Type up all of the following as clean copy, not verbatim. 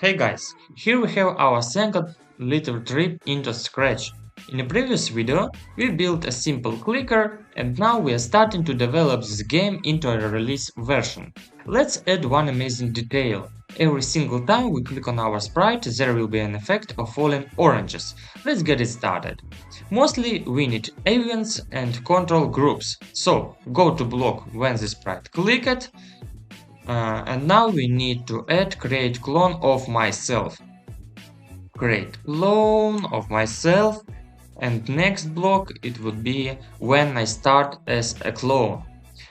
Hey guys, here we have our second little trip into Scratch. In the previous video, we built a simple clicker and now we are starting to develop this game into a release version. Let's add one amazing detail. Every single time we click on our sprite, there will be an effect of falling oranges. Let's get it started. Mostly we need events and control groups. So go to block when the sprite clicked. And now we need to add create clone of myself. Create clone of myself, and next block it would be when I start as a clone.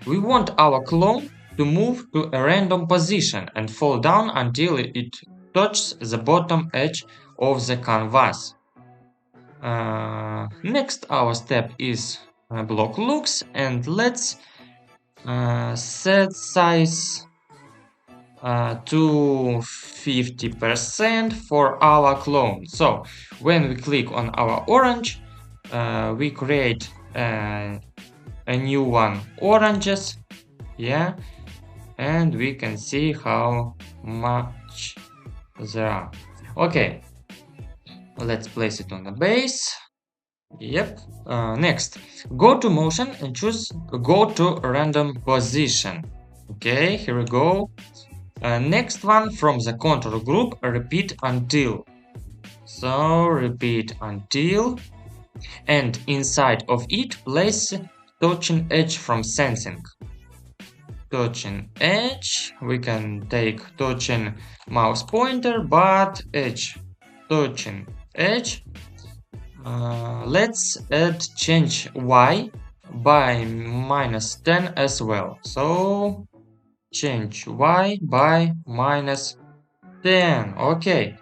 We want our clone to move to a random position and fall down until it touches the bottom edge of the canvas. Next our step is block looks, and let's set size to 50% for our clone. So when we click on our orange, we create a new one oranges, yeah, and we can see how much there are. Okay, let's place it on the base. Yep. Next, go to motion and choose go to random position. Okay, here we go. Next one from the control group, repeat until. So repeat until, and inside of it place touching edge from sensing. Touching edge, we can take touching mouse pointer, but edge, touching edge. Let's add change Y by -10 as well. So change Y by -10. Okay,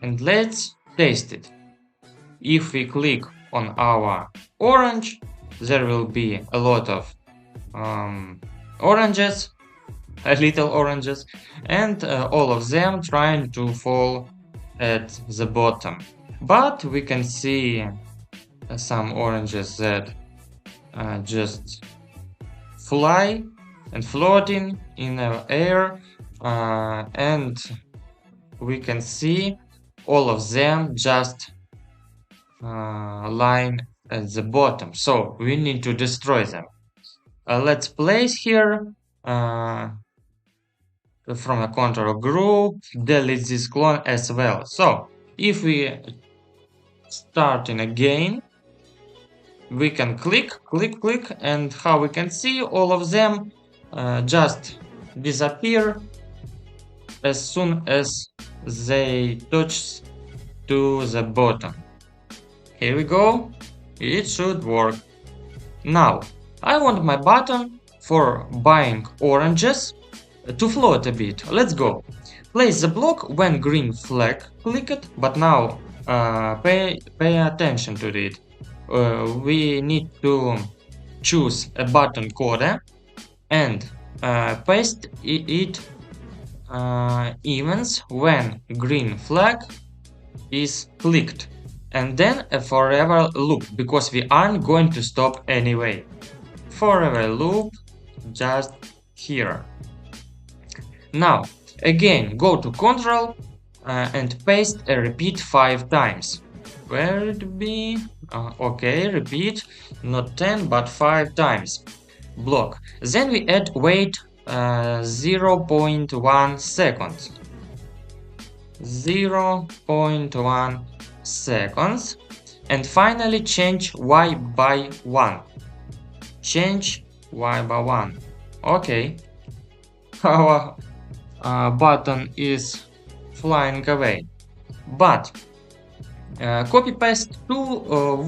and let's taste it. If we click on our orange, there will be a lot of oranges, little oranges, and all of them trying to fall at the bottom. But we can see some oranges that just fly and floating in the air, and we can see all of them just lying at the bottom, so we need to destroy them. Let's place here from a control group, delete this clone as well. So if we starting again, we can click, and how we can see all of them just disappear as soon as they touch to the bottom. Here we go, it should work. Now I want my button for buying oranges to float a bit. Let's go. Place the block when green flag clicked, but now pay attention to it. We need to choose a button code and paste it events when green flag is clicked, and then a forever loop, because we aren't going to stop anyway. Forever loop just here. Now again go to control and paste a repeat 5 times. Where it be? Okay, repeat, not 10 but 5 times. Block. Then we add wait 0.1 seconds. 0.1 seconds, and finally change Y by 1. Change Y by 1. Okay, our button is flying away, but copy paste to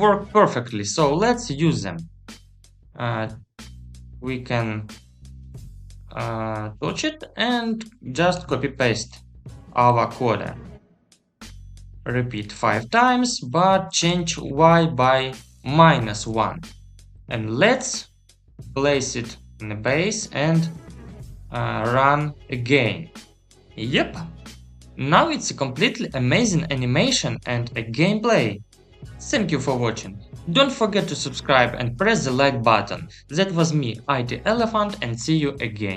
work perfectly, so let's use them. We can touch it and just copy paste our code. Repeat 5 times, but change Y by -1, and let's place it in the base and run again. Yep, now it's a completely amazing animation and a gameplay. Thank you for watching. Don't forget to subscribe and press the like button. That was me, IT Elephant, and see you again.